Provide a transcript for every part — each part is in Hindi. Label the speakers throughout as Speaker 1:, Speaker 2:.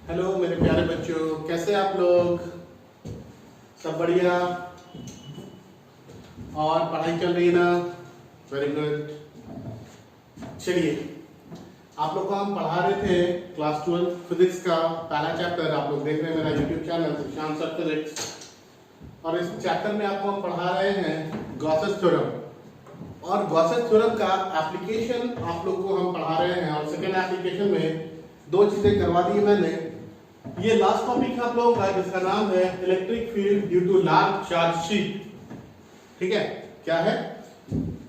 Speaker 1: हेलो मेरे प्यारे बच्चों, कैसे आप लोग? सब बढ़िया? और पढ़ाई चल रही है ना? Very good. चलिए, आप लोग को हम पढ़ा रहे थे क्लास 12 फिजिक्स का पहला चैप्टर। आप लोग देख रहे हैं मेरा YouTube channel Sushant sir physics, और इस चैप्टर में आपको हम पढ़ा रहे हैं गॉसेस थ्योरम। और गॉसेस थ्योरम का एप्लीकेशन आप लोग को हम पढ़ा रहे हैं, और सेकेंड एप्लीकेशन में दो चीजें करवा दी मैंने। ये लास्ट टॉपिक आप लोगों का जिसका नाम है electric field due to large charge sheet. ठीक है, क्या है?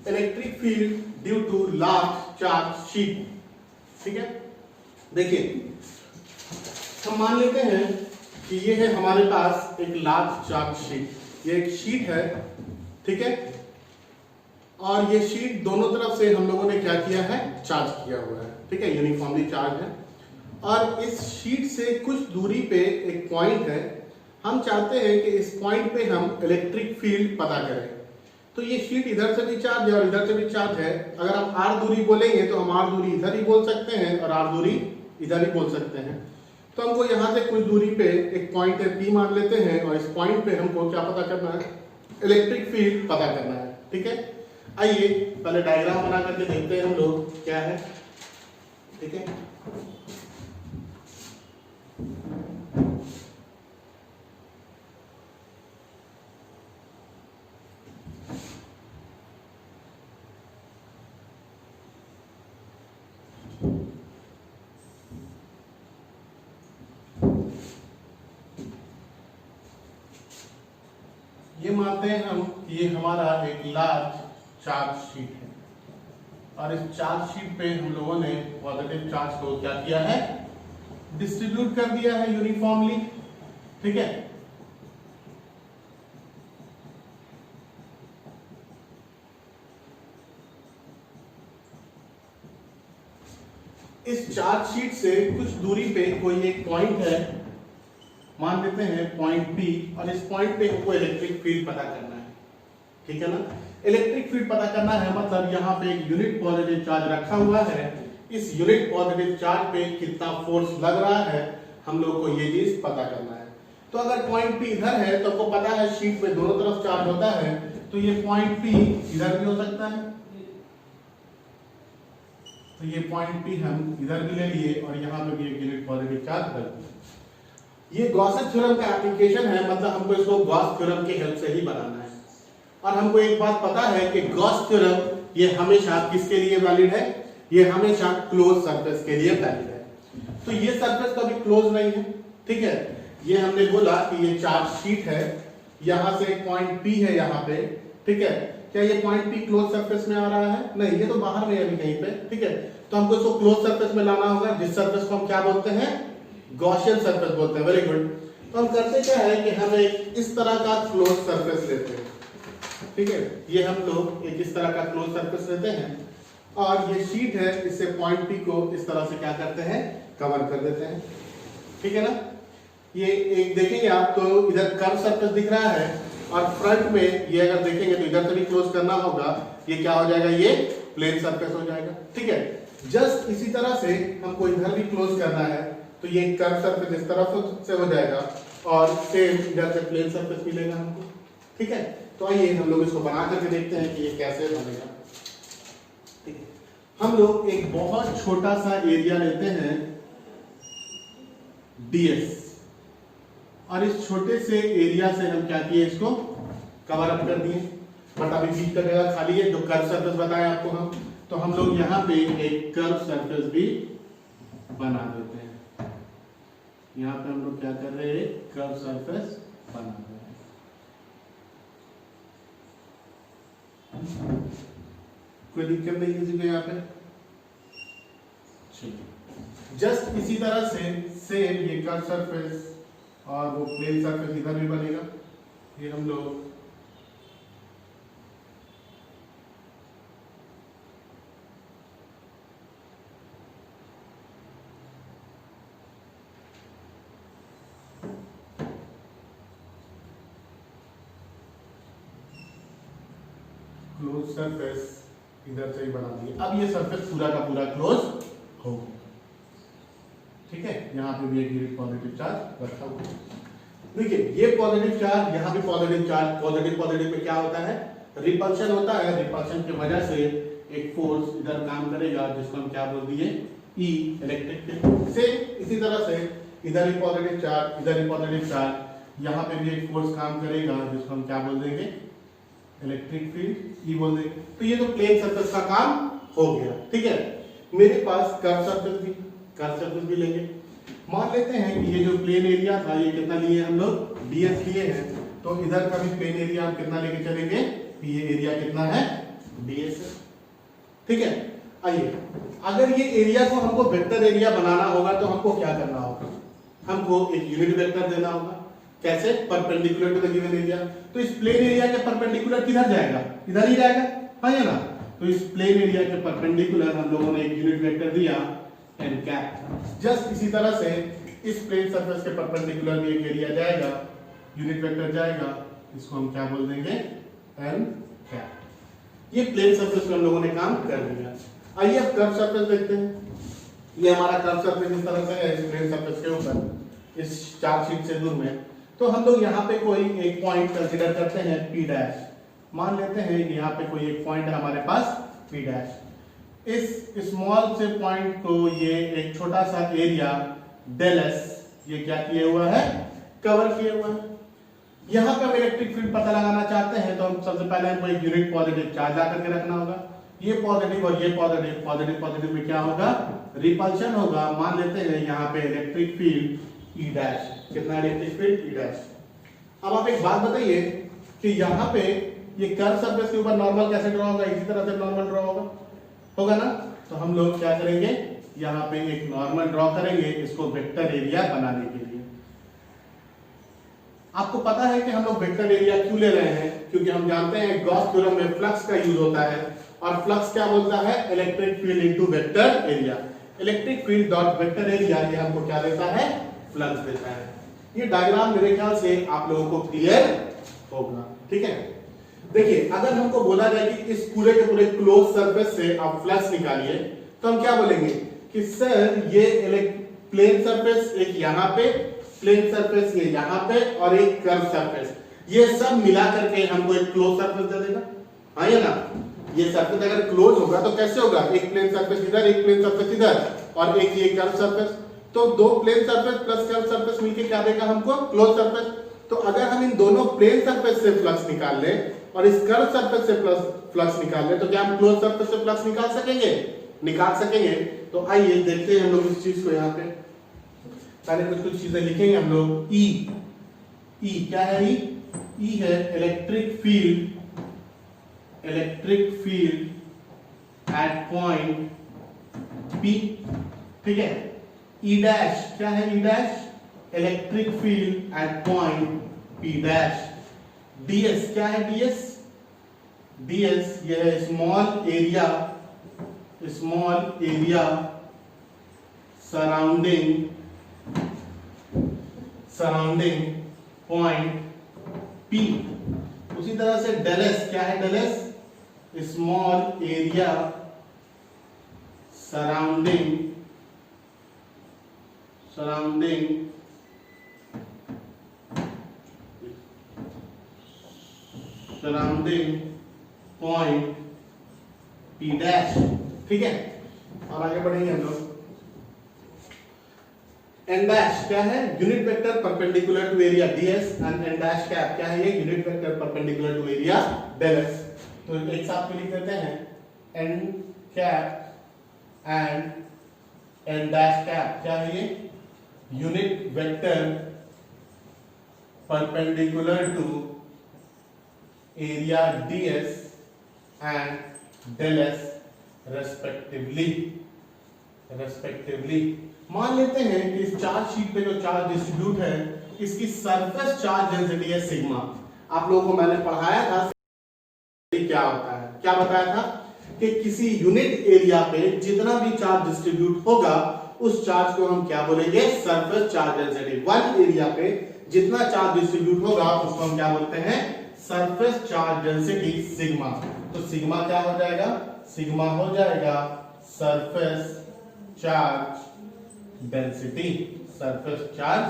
Speaker 1: Electric field due to large charge sheet. ठीक है, देखिए हम मान लेते हैं कि ये है हमारे पास एक लार्ज चार्ज शीट। ये एक शीट है, ठीक है, और ये शीट दोनों तरफ से हम लोगों ने क्या किया है? चार्ज किया हुआ है। ठीक है, यूनिफॉर्मली चार्ज है। और इस शीट से कुछ दूरी पे एक पॉइंट है। हम चाहते हैं कि इस पॉइंट पे हम इलेक्ट्रिक फील्ड पता करें। तो ये शीट इधर से भी चार्ज है और इधर से भी चार्ज है। अगर हम आर दूरी बोलेंगे तो हम आर दूरी इधर ही बोल सकते हैं और आर दूरी इधर ही बोल सकते हैं। तो हमको यहाँ से कुछ दूरी पे एक पॉइंट है पी मान लेते हैं, और इस पॉइंट पे हमको क्या पता करना है? इलेक्ट्रिक फील्ड पता करना है। ठीक है, आइए पहले डायग्राम बना करके देखते हैं हम लोग क्या है। ठीक है, ये मानते हैं हम कि ये हमारा एक लार्ज चार्ज शीट है, और इस चार्ज शीट पे हम लोगों ने पॉजिटिव चार्ज को क्या किया है? डिस्ट्रीब्यूट कर दिया है यूनिफॉर्मली। ठीक है, इस चार्ज शीट से कुछ दूरी पे कोई एक पॉइंट है, मान लेते हैं पॉइंट पी, और इस पॉइंट पे हमको इलेक्ट्रिक फील्ड पता करना है। ठीक है ना? इलेक्ट्रिक फील्ड पता करना है मतलब यहाँ पे एक यूनिट पॉजिटिव चार्ज रखा हुआ है। इस यूनिट पॉजिटिव चार्ज पे कितना फोर्स लग रहा है, हम लोग को ये चीज पता करना है। तो अगर पॉइंट पी इधर है तो आपको पता है शीट पे दोनों तरफ चार्ज होता है, तो ये पॉइंट पी इधर भी हो सकता है। तो ये पॉइंट पी हम इधर भी ले लिए और यहाँ पे भी एक यूनिट पॉजिटिव चार्ज कर दिया। ये गॉसेस थ्योरम का एप्लीकेशन है, मतलब हमको इसको गॉस थ्योरम की हेल्प से ही बनाना है। और हमको एक बात पता है कि गॉस थ्योरम ये हमेशा किसके लिए वैलिड है? ये हमेशा क्लोज सरफेस के लिए वैलिड है। तो ये सरफेस कभी क्लोज नहीं है। ठीक है, ये हमने बोला कि ये चार्ज शीट है, यहां से पॉइंट पी है यहाँ पे। ठीक है, क्या ये पॉइंट पी क्लोज सरफेस में आ रहा है? नहीं, ये तो बाहर में है अभी कहीं पे। ठीक है, तो हमको इसको क्लोज सरफेस में लाना होगा, जिस सरफेस को हम क्या बोलते हैं? गॉसियन सरफेस बोलते हैं। Very good. तो हम करते क्या है कि हम एक इस तरह का क्लोज सरफेस लेते हैं। ठीक है, ये हम लोग एक इस तरह का क्लोज सरफेस लेते हैं, और ये शीट है, इससे पॉइंट पी को इस तरह से क्या करते हैं? कवर कर देते हैं। ठीक है ना? ये एक देखेंगे आप तो इधर कर्व सरफेस दिख रहा है, और फ्रंट में ये अगर देखेंगे तो इधर से भी क्लोज करना होगा। ये क्या हो जाएगा? ये प्लेन सरफेस हो जाएगा। ठीक है, जस्ट इसी तरह से हमको इधर भी क्लोज करना है, तो ये कर्व सरफेस इस तरफ से हो जाएगा, और सेम इधर से प्लेन सरफेस मिलेगा हमको। ठीक है, तो आइए हम लोग इसको बना करके देखते हैं कि ये कैसे बनेगा। ठीक है, हम लोग एक बहुत छोटा सा एरिया लेते हैं ds, और इस छोटे से एरिया से हम क्या किए? इसको कवर अप कर दिए। बट अभी बीच का जगह खाली है, जो कर्व सरफेस बताया आपको हम, तो हम लोग यहाँ पे एक कर्व सरफेस भी बना देते हैं। यहाँ पे हम लोग क्या कर रहे हैं? कर्व सरफेस बना रहे हैं। कोई दिक्कत नहीं किसी को यहाँ पे? जस्ट इसी तरह से सेम ये कर्व सरफेस और वो प्लेन सरफेस इधर भी बनेगा। ये हम लोग क्लोज सरफेस इधर से ही बना दिए। अब ये सरफेस पूरा का पूरा क्लोज हो गया। ठीक है, यहाँ पे भी एक यूनिट पॉजिटिव चार्ज रखा हुआ है। देखिए ये पॉजिटिव चार्ज, यहाँ भी positive charge, positive positive pay क्या होता है, रिपल्शन होता है। रिपल्शन की वजह से एक फोर्स इधर काम करेगा जिसको हम क्या बोल दिए, ई, इलेक्ट्रिक फील्ड। सेम इसी तरह से इधर ही पॉजिटिव चार्ज, इधर ही पॉजिटिव चार्ज, यहाँ पे भी एक फोर्स काम करेगा जिसको हम क्या बोल देंगे, इलेक्ट्रिक फील्ड, ई बोल देंगे। तो ये तो प्लेन सरफेस का काम हो गया। ठीक है, मेरे पास कर्व सरफेस भी लेंगे। मान लेते हैं कि ये जो प्लेन एरिया था ये कितना लिए हम लोग, ds लिए हैं, तो इधर का भी प्लेन एरिया हम कितना लेके चलेंगे, ये एरिया कितना है, ds है। ठीक है, आइए अगर ये एरिया को हमको वेक्टर एरिया बनाना होगा तो हमको क्या करना होगा, हमको एक यूनिट वेक्टर देना होगा। कैसे, perpendicular to the given area. तो इस प्लेन एरिया के परपेंडिकुलर किधर जाएगा, इधर ही जाएगा, हाँ या ना। तो इस प्लेन एरिया के परपेंडिकुलर हम लोगों ने एक यूनिट वेक्टर दिया एन कैप। जस्ट इसी तरह से इस प्लेन सरफेस के परपेंडिकुलर भी एक एरिया जाएगा, यूनिट वेक्टर जाएगा, इसको हम क्या बोल देंगे, एन कैप। ये प्लेन सरफेस पे हम लोगों ने काम कर दिया। आइए अब कर्व सरफेस देखते हैं। ये हमारा कर्व सरफेस इस तरह से है, इस प्लेन सरफेस के ऊपर, इस चार्ज शीट से दूर में। तो हम लोग यहाँ पे कोई एक पॉइंट कंसीडर करते हैं P डैश। मान लेते हैं यहाँ पे कोई एक पॉइंट है हमारे पास P डैश। इस स्मॉल से पॉइंट को ये एक छोटा सा एरिया डेल एस ये क्या किए हुआ है, कवर किए हुआ है। यहाँ पे हम इलेक्ट्रिक फील्ड पता लगाना चाहते हैं तो हम सबसे पहले हमको एक यूनिट पॉजिटिव चार्ज ला करके रखना होगा। ये पॉजिटिव और ये पॉजिटिव, पॉजिटिव में क्या होगा, रिपल्शन होगा। मान लेते हैं यहाँ पे इलेक्ट्रिक फील्ड E डैश, कितना इलेक्ट्रिक फील्ड E डैश। अब आप एक बात बताइए कि यहाँ पे ये कर्व सरफेस के ऊपर नॉर्मल कैसे ड्रॉ होगा, इसी तरह से नॉर्मल ड्रॉ होगा ना। तो हम लोग क्या करेंगे, यहाँ पे एक नॉर्मल ड्रॉ करेंगे इसको वेक्टर एरिया बनाने के लिए। आपको पता है कि हम लोग वेक्टर एरिया क्यों ले रहे हैं, क्योंकि हम जानते हैं गॉस थ्योरम में फ्लक्स का यूज होता है और फ्लक्स क्या बोलता है, electric field into vector area. Electric field dot vector area ये हमको क्या देता है, फ्लक्स देता है। ये डायग्राम मेरे ख्याल से आप लोगों को क्लियर होगा। ठीक है, देखिए अगर हमको बोला जाए कि इस पूरे के पूरे क्लोज सरफेस से आप फ्लक्स निकालिए तो हम क्या बोलेंगे कि सर ये प्लेन सरफेस एक यहाँ पे, प्लेन सरफेस ये यहाँ पे और एक कर्व सरफेस, ये सब मिला करके हमको एक क्लोज सरफेस दे देगा, हाँ या ना। ये सरफेस अगर क्लोज होगा तो कैसे होगा, एक प्लेन सरफेस इधर, एक प्लेन सरफेस इधर और एक ये कर्व सरफेस। तो दो plane surface plus curve surface मिलके क्या देगा हमको, क्लोज सरफेस। तो अगर हम इन दोनों प्लेन सरफेस से फ्लक्स निकाल ले और इस कर्व सरफेस से फ्लक्स निकाल ले तो क्या हम क्लोज सरफेस से फ्लक्स निकाल सकेंगे। तो आइए देखते हैं हम लोग इस चीज को। यहाँ पे पहले कुछ चीजें लिखेंगे हम लोग। ई क्या है, ई है electric field at point P। ठीक है, E डैश क्या है, E dash electric field at point P dash. ds क्या है, ds ये है small area surrounding point P। उसी तरह से डेल s क्या है, del s small area surrounding point P dash. ठीक है, और आगे बढ़ेंगे हम लोग। n डैश क्या है, unit vector perpendicular to area ds and n dash cap क्या है, ये unit vector perpendicular to area del s। तो एक साथ में लिख देते हैं n cap and n dash cap क्या है, ये unit vector perpendicular to area ds and del s respectively. मान लेते हैं कि इस चार्ज शीट पे जो चार्ज डिस्ट्रीब्यूट है इसकी सरफेस चार्ज डेंसिटी है सिग्मा। आप लोगों को मैंने पढ़ाया था क्या होता है, क्या बताया था कि किसी यूनिट एरिया पे जितना भी चार्ज डिस्ट्रीब्यूट होगा उस चार्ज को हम क्या बोलेंगे, surface charge density. One area पे जितना चार्ज डिस्ट्रीब्यूट होगा उसको हम क्या बोलते हैं, सरफेस चार्ज डेंसिटी सिग्मा। तो सिग्मा क्या हो जाएगा, सिग्मा हो जाएगा surface charge density, surface charge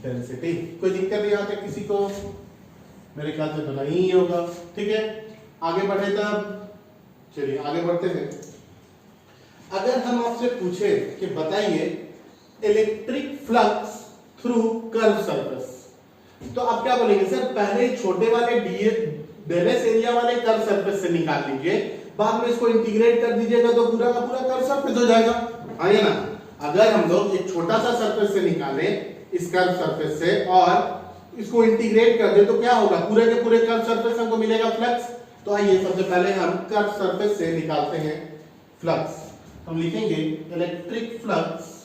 Speaker 1: density. कोई दिक्कत नहीं आती किसी को? मेरे ख्याल से तो नहीं होगा। ठीक है, आगे बढ़े तब। चलिए आगे बढ़ते हैं। अगर हम आपसे पूछे कि बताइए electric flux through curve surface, तो आप क्या बोलेंगे? सर पहले छोटे वाले डीएस एरिया वाले कर्व सरफेस से निकाल लीजिए, बाद में इसको इंटीग्रेट कर दीजिएगा तो पूरा का पूरा कर्व सरफेस हो जाएगा। हाँ या ना? अगर हम लोग एक छोटा सा सरफेस से निकाले इस कर्व सरफेस से और इसको इंटीग्रेट कर दे तो क्या होगा? पूरे के पूरे कर्व सरफेस हमको मिलेगा फ्लक्स। तो आइए सबसे पहले हम कर्व सरफेस से निकालते हैं फ्लक्स। हम लिखेंगे electric flux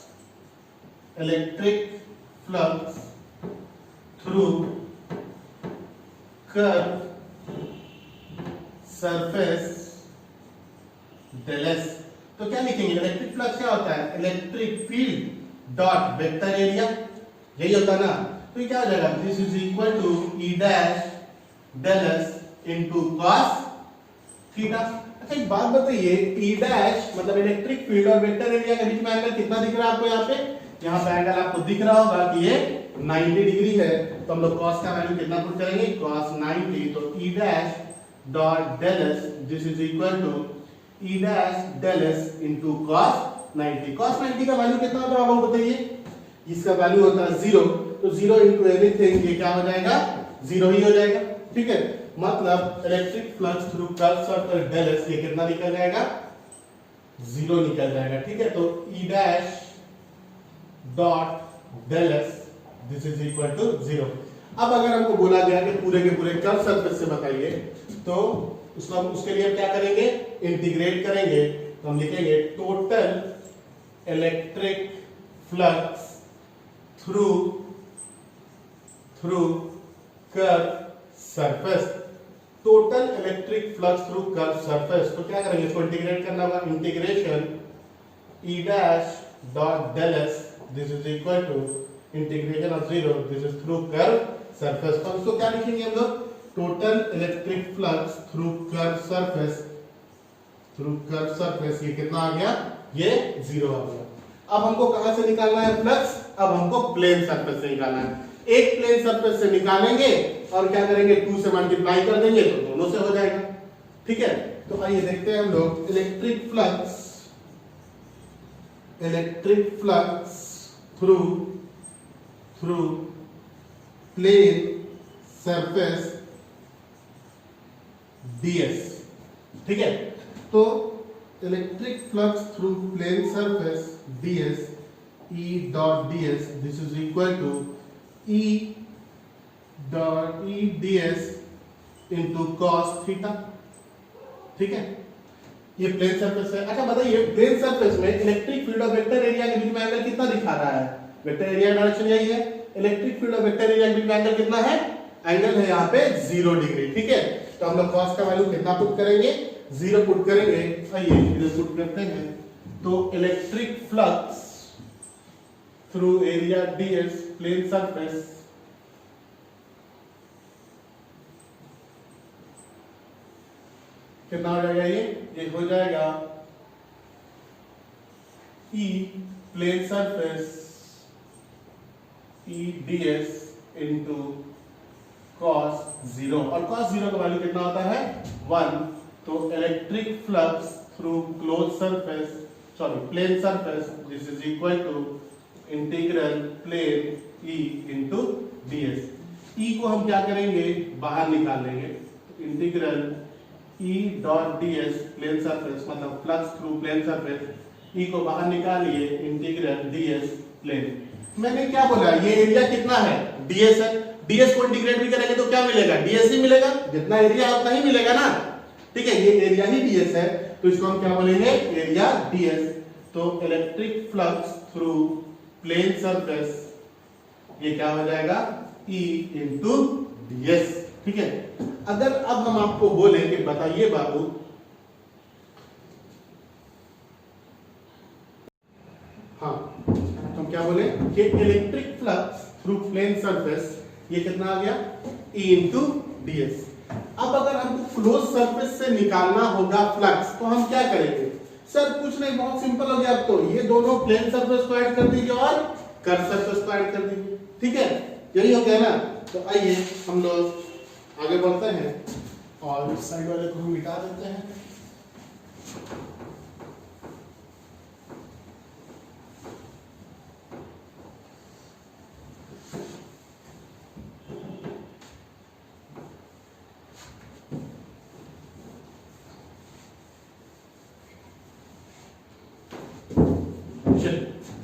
Speaker 1: through curve surface del S. तो क्या लिखेंगे? इलेक्ट्रिक फ्लक्स क्या होता है? Electric field dot vector area, यही होता है ना? तो ये क्या हो जाएगा? This is equal to E dash del S into cos theta. अच्छा एक बात बताइए, ई डैश मतलब इलेक्ट्रिक फील्ड और वेक्टर एरिया के बीच में एंगल कितना दिख रहा है आपको? यहाँ पे यहाँ पे एंगल आपको दिख रहा होगा कि ये 90 डिग्री है। तो हम लोग कॉस का वैल्यू कितना पुट करेंगे? कॉस 90। तो E dash dot del S this is equal to E dash del S into cos 90। Cos 90 का वैल्यू कितना होता है आपको बताइए? इसका वैल्यू होता है 0। तो 0 इनटू एवरीथिंग ये क्या हो जाएगा? 0 ही हो जाएगा। ठीक है, मतलब electric flux through curve surface del S ये कितना निकल जाएगा? 0 निकल जाएगा। ठीक है, तो E dash dot del S this is equal to 0। अब अगर हमको बोला गया कि पूरे के पूरे कर्व सरफेस से बताइए, तो उसके लिए हम क्या करेंगे? इंटीग्रेट करेंगे। तो हम लिखेंगे total electric flux through curve surface. Total electric flux through curve surface. तो क्या करेंगे? इसको इंटीग्रेट करना होगा। Integration E dash dot del S this is equal to integration of 0 this is through curve surface. तो इसको क्या लिखेंगे हम लोग? Total electric flux through curve surface ये कितना आ गया? ये 0 आ गया। अब हमको कहां से निकालना है फ्लक्स? अब हमको प्लेन सरफेस से निकालना है। एक प्लेन सरफेस से निकालेंगे और क्या करेंगे? 2 से मल्टीप्लाई कर देंगे तो दोनों से हो जाएगा। ठीक है, तो आइए देखते हैं हम लोग electric flux through plane surface ds। ठीक है, तो electric flux through plane surface ds E dot ds this is equal to E dot E ds into cos theta. ठीक है, ये प्लेन सरफेस है। अच्छा बताइए प्लेन सरफेस में इलेक्ट्रिक फील्ड और वेक्टर एरिया के बीच में एंगल कितना दिखा रहा है? वेक्टर एरिया का डायरेक्शन यही है। इलेक्ट्रिक फील्ड और वेक्टर एरिया के बीच में एंगल कितना है? एंगल है यहाँ पे 0 डिग्री। ठीक है, तो हम लोग cos का वैल्यू कितना पुट करेंगे? 0 पुट करेंगे। आइए इधर पुट करते हैं। तो electric flux through area ds plane surface कितना हो जाएगा? ये हो जाएगा E plane surface E ds into cos 0 और cos 0 का वैल्यू कितना होता है? 1। तो electric flux through plane surface this is equal to integral plane E into ds। E को हम क्या करेंगे? बाहर निकाल लेंगे। तो integral E dot ds plane surface मतलब flux through plane surface, E को बाहर निकालिए इंटीग्रल ds प्लेन। मैंने क्या बोला? ये एरिया कितना है? ds है। ds को इंटीग्रेट भी करेंगे तो क्या मिलेगा? ds ही मिलेगा। जितना एरिया है उतना ही मिलेगा ना। ठीक है, ये एरिया ही ds है, तो इसको हम क्या बोलेंगे? Area ds। तो electric flux through plane surface ये क्या हो जाएगा? E into ds। ठीक है, अगर अब हम आपको बोले कि बताइए बाबू हाँ हम क्या बोले कि electric flux through plane surface ये कितना आ गया? E into ds। अब अगर हमको क्लोज सरफेस से निकालना होगा फ्लक्स तो हम क्या करेंगे? सर कुछ नहीं, बहुत सिंपल हो गया। अब तो ये दोनों प्लेन सरफेस को ऐड कर दीजिए और कर्व सरफेस को ऐड कर दीजिए, ठीक है, यही हो गया ना। तो आइए हम लोग आगे बढ़ते हैं और इस साइड वाले को हम मिटा देते हैं।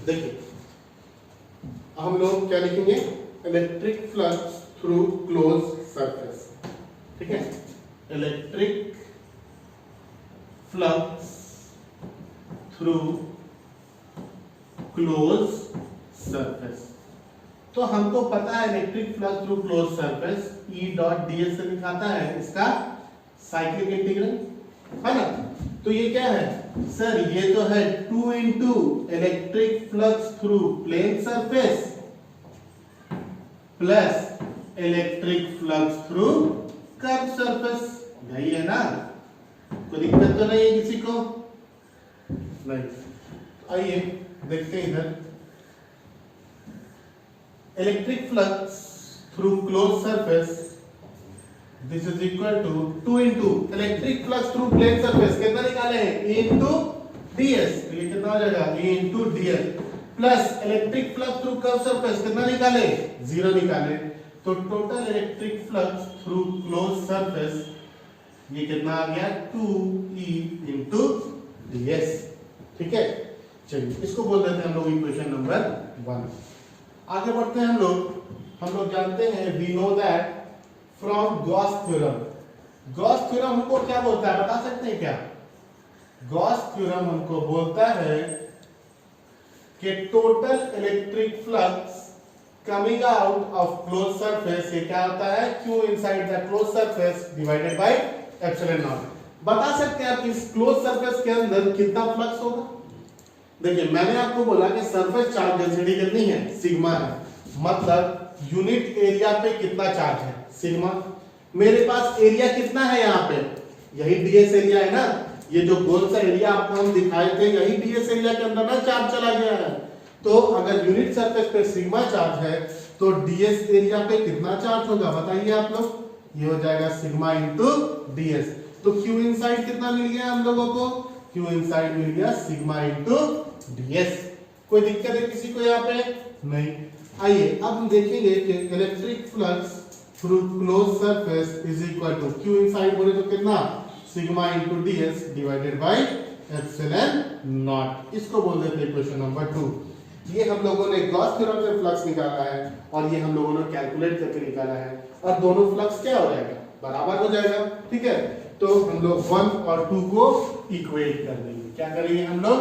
Speaker 1: देखिए हम लोग क्या लिखेंगे, electric flux through close surface, ठीक है, electric flux through close surface. तो हमको पता है electric flux through close surface E dot ds से दिखाता है इसका साइक्लिक इंटीग्रल, है ना। तो ये क्या है सर, ये तो है 2 into electric flux through plane surface plus electric flux through curve surface, यही है ना, कोई दिक्कत तो नहीं है किसी को, नहीं। आइए देखते हैं इधर, electric flux through close surface this is equal to 2 into electric flux through plane surface कितना निकाले हैं, E इंटू ds, ये कितना हो जाएगा E into ds plus electric flux through curve surface कितना निकाले, 0 निकाले। तो total electric flux through close surface ये कितना आ गया 2E इंटू ds, ठीक है। चलिए इसको बोल देते हैं हम लोग इक्वेशन नंबर 1। आगे बढ़ते हैं हम लोग जानते हैं we know that from Gauss theorem. Gauss theorem हमको क्या बोलता है बता सकते हैं क्या? गॉस थ्योरम हमको बोलता है कि total electric flux coming out of close surface ये क्या होता है, Q inside the close surface divided by epsilon not. बता सकते हैं आप इस क्लोज सरफेस के अंदर कितना फ्लक्स होगा? देखिए मैंने आपको बोला कि सरफेस चार्ज डेंसिटी कितनी है, सिग्मा है, मतलब यूनिट एरिया पे कितना चार्ज है, सिग्मा। मेरे पास एरिया कितना है यहाँ पे, यही ds एरिया है ना, ये जो गोल सा एरिया आपको हम दिखाए थे यही ds एरिया के अंदर ना चार्ज चला गया है। तो अगर यूनिट सरफेस पे सिग्मा चार्ज है तो ds एरिया पे कितना चार्ज होगा बताइए आप लोग, ये हो जाएगा सिग्मा इंटू ds। तो Q इनसाइड कितना मिल गया हम लोगों को, Q इनसाइड मिल गया सिग्मा इंटू ds। कोई दिक्कत है किसी को यहाँ पे? नहीं। आइए अब हम देखेंगे कि electric flux through close surface is equal to Q inside बोले तो कितना, sigma into ds divided by epsilon naught. इसको बोल देते हैं इक्वेशन नंबर 2। ये हम लोगों ने गॉस थ्योरम से फ्लक्स निकाला है और ये हम लोगों ने कैलकुलेट करके निकाला है, और दोनों फ्लक्स क्या हो जाएगा, बराबर हो जाएगा, ठीक है। तो हम लोग 1 और 2 को इक्वेट कर देंगे। क्या करेंगे हम लोग,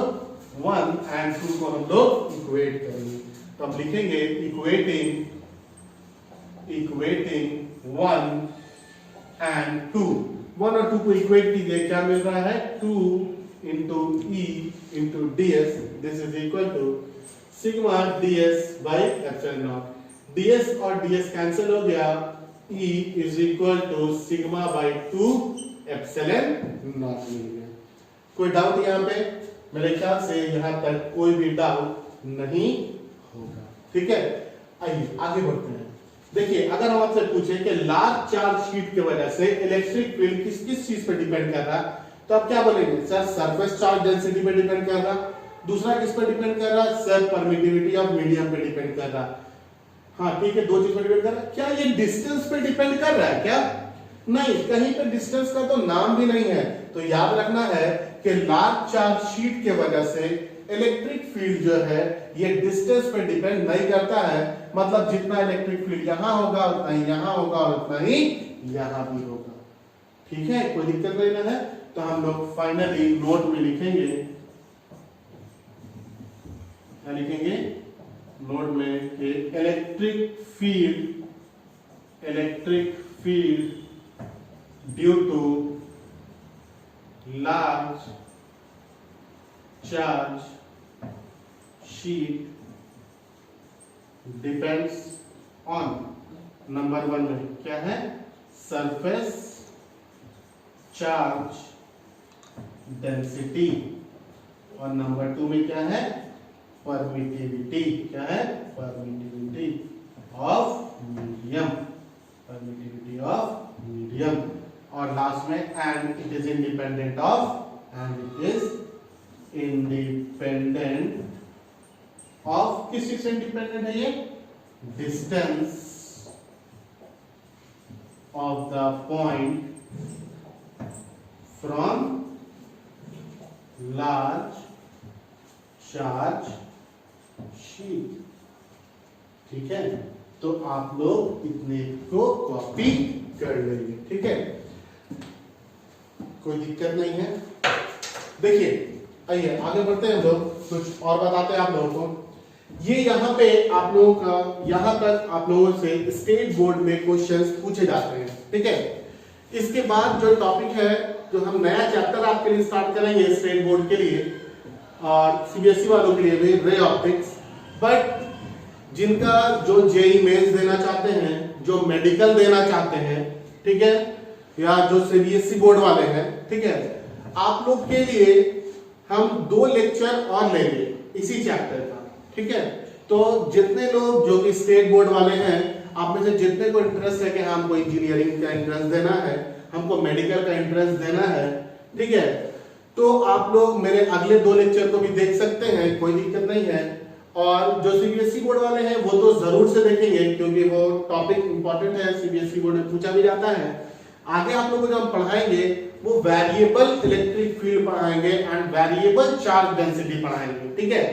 Speaker 1: 1 एंड 2 को हम लोग इक्वेट करेंगे। तो हम लिखेंगे इक्वेटिंग 1 एंड 2। 1 और 2 को इक्वेट कीजिए, क्या मिल रहा है, 2 into E into ds this is equal to sigma ds by epsilon naught. ds और ds कैंसिल हो गया, E is equal to sigma by 2 epsilon naught मिल गया। कोई डाउट यहाँ पे? मेरे ख्याल से यहाँ तक कोई भी डाउट नहीं होगा, ठीक है। आइए आगे बढ़ते हैं। देखिए अगर हम आपसे पूछे कि लार्ज चार्ज शीट की वजह से इलेक्ट्रिक फील्ड किस किस चीज पे डिपेंड कर रहा है, तो आप क्या बोलेंगे, सर सरफेस चार्ज डेंसिटी पे डिपेंड कर रहा, दूसरा किस पे डिपेंड कर रहा, सर परमिटिविटी ऑफ मीडियम पे डिपेंड कर रहा। हाँ ठीक है, दो चीज पे डिपेंड कर रहा है। क्या ये डिस्टेंस पे डिपेंड कर रहा है क्या? नहीं, कहीं पे डिस्टेंस का तो नाम भी नहीं है। तो याद रखना है कि लार्ज चार्ज शीट के वजह से इलेक्ट्रिक फील्ड जो है ये डिस्टेंस पे डिपेंड नहीं करता है, मतलब जितना इलेक्ट्रिक फील्ड यहां होगा उतना ही यहां होगा और उतना ही यहां भी होगा, ठीक है, कोई दिक्कत नहीं ना है। तो हम लोग फाइनली नोट में लिखेंगे, क्या लिखेंगे नोट में कि electric field due to large charge sheet depends on, number 1 में क्या है, सरफेस चार्ज डेंसिटी, और नंबर 2 में क्या है, परमिटिविटी। क्या है, permittivity of medium, permittivity of medium. और लास्ट में and it is independent of, and it is independent of, किस चीज से इंडिपेंडेंट है ये, distance of the point from large charge sheet. ठीक है, तो आप लोग इतने को कॉपी कर लेंगे। ठीक है, कोई दिक्कत नहीं है। देखिए आइए आगे बढ़ते हैं हम लोग, कुछ और बताते हैं आप लोगों को। ये यहाँ पे आप लोगों का, यहाँ तक आप लोगों से स्टेट बोर्ड में क्वेश्चंस पूछे जाते हैं। ठीक है, इसके बाद जो टॉपिक है, जो हम नया चैप्टर आपके लिए स्टार्ट करेंगे स्टेट बोर्ड के लिए और सीबीएसई वालों के लिए भी, रे ऑप्टिक्स। बट जिनका जो जेई मेंस देना चाहते हैं, जो मेडिकल देना चाहते हैं, ठीक है, या जो सीबीएसई बोर्ड वाले हैं, ठीक है, आप लोग के लिए हम 2 लेक्चर और लेंगे इसी चैप्टर का। ठीक है, तो जितने लोग जो कि स्टेट बोर्ड वाले हैं, आप में से जितने को इंटरेस्ट है कि हमको इंजीनियरिंग का एंट्रेंस देना है, हमको मेडिकल का एंट्रेंस देना है, ठीक है, तो आप लोग मेरे अगले 2 लेक्चर को भी देख सकते हैं, कोई दिक्कत नहीं है। और जो सीबीएसई बोर्ड वाले हैं वो तो जरूर से देखेंगे, क्योंकि वो टॉपिक इंपॉर्टेंट है, सीबीएसई बोर्ड में पूछा भी जाता है। आगे आप लोगों को जो हम पढ़ाएंगे वो वेरिएबल इलेक्ट्रिक फील्ड पढ़ाएंगे एंड वेरिएबल चार्ज डेंसिटी पढ़ाएंगे। ठीक है,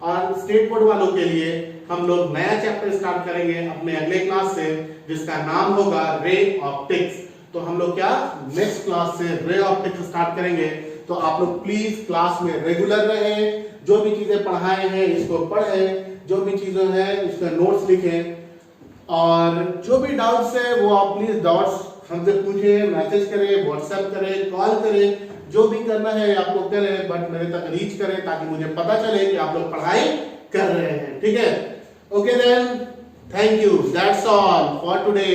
Speaker 1: और स्टेट बोर्ड वालों के लिए हम लोग नया चैप्टर स्टार्ट करेंगे अपने अगले क्लास से, जिसका नाम होगा रे ऑप्टिक्स। तो हम लोग क्या नेक्स्ट क्लास से रे ऑप्टिक्स स्टार्ट करेंगे। तो आप लोग प्लीज क्लास में रेगुलर रहें, जो भी चीजें पढ़ाए हैं इसको पढ़ें, जो भी चीजें हैं उसका नोट्स लिखें, और जो भी डाउट्स है वो आप प्लीज डाउट्स हमसे पूछें, मैसेज करें, व्हाट्सएप करें, कॉल करें, जो भी करना है आप लोग करें, बट मेरे तक रीच करें ताकि मुझे पता चले कि आप लोग पढ़ाई कर रहे हैं। ठीक है, okay then, thank you, that's all for today.